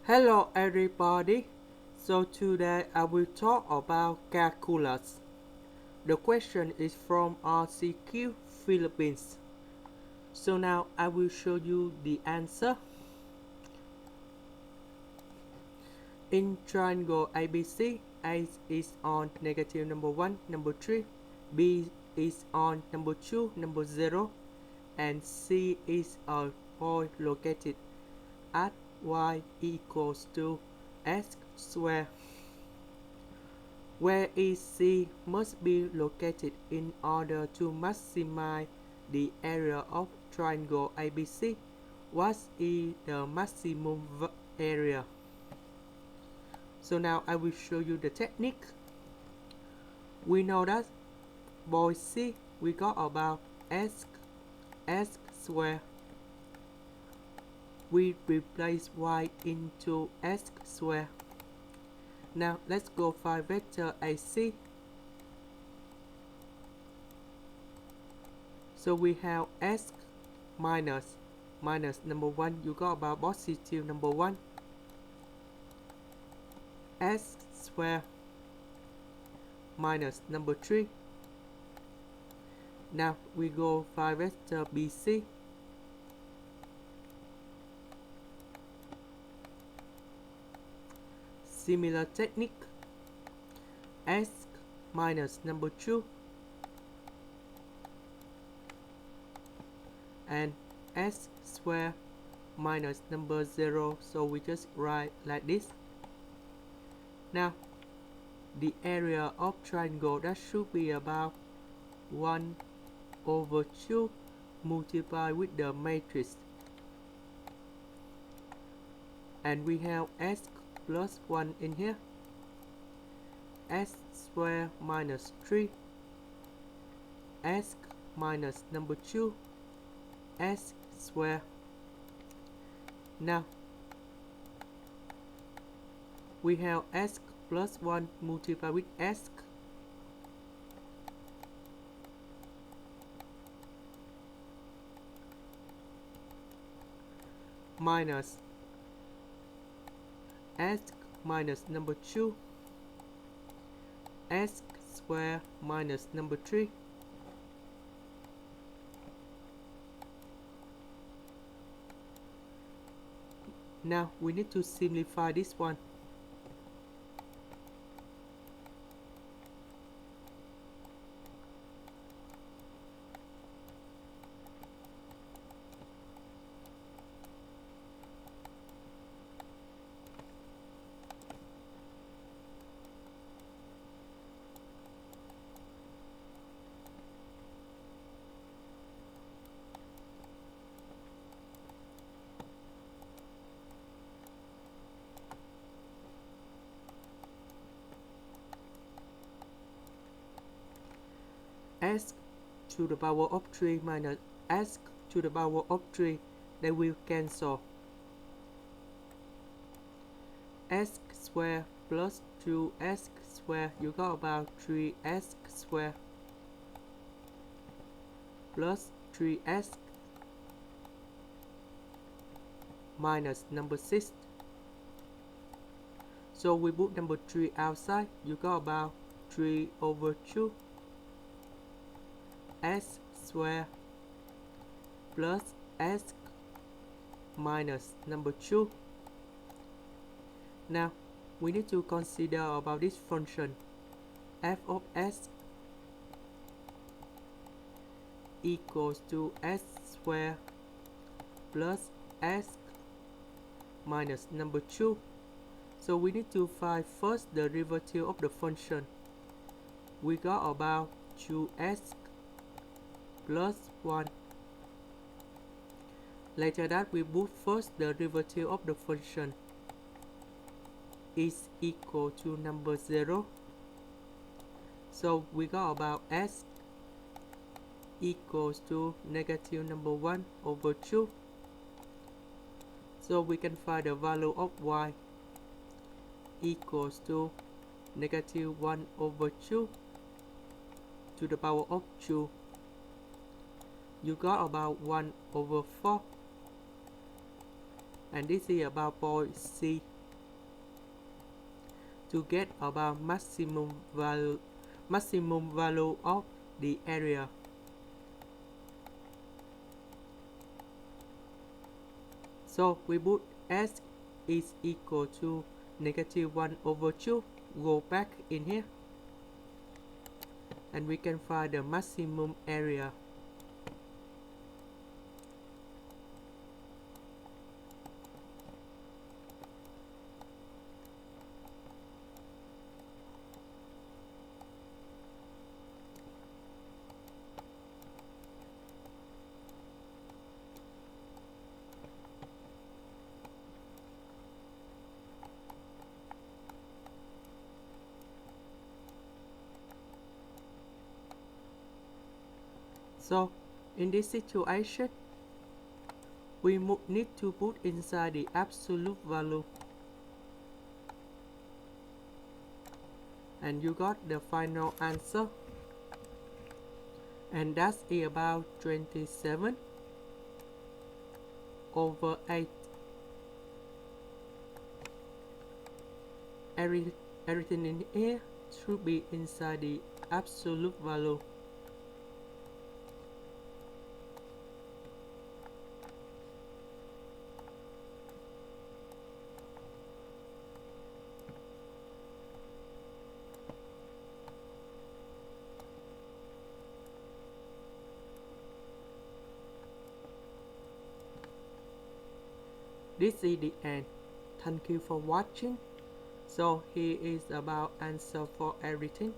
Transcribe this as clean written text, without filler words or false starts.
Hello everybody. So today I will talk about calculus. The question is from RCQ Philippines. So now I will show you the answer. In triangle ABC, A is on negative number 1, number 3, B is on number 2, number 0, and C is a point located at y equals to x squared, where EC must be located in order to maximize the area of triangle ABC. What is the maximum area? So now I will show you the technique. We know that by C we got about x squared. We replace y into x squared. Now let's go find vector AC. So we have x minus number 1, you got about positive number 1, x squared minus number 3. Now we go find vector BC. Similar technique, x minus number 2 and x squared minus number 0, so we just write like this. Now the area of triangle, that should be about 1 over 2 multiplied with the matrix, and we have x plus 1 in here, x squared minus 3, x minus number 2, x squared. Now we have x plus 1 multiplied with x minus x minus number 2, x squared minus number 3. Now we need to simplify this one. X to the power of 3 minus x to the power of 3, they will cancel. X squared plus 2x squared, you got about 3x squared plus 3x minus number 6. So we put number 3 outside, you got about 3 over 2 x squared plus x minus number 2. Now we need to consider about this function f of x equals to x squared plus x minus number 2. So we need to find first the derivative of the function. We got about 2x plus 1. Later that we put first the derivative of the function is equal to number 0. So we got about x equals to negative number 1 over 2. So we can find the value of y equals to negative 1 over 2 to the power of 2. You got about 1 over 4, and this is about point C. to get about maximum value of the area. So we put s is equal to -1/2. Go back in here and we can find the maximum area. So in this situation, we need to put inside the absolute value, and you got the final answer, and that's about 27/8. Everything in here should be inside the absolute value. This is the end. Thank you for watching. So here is about answer for everything.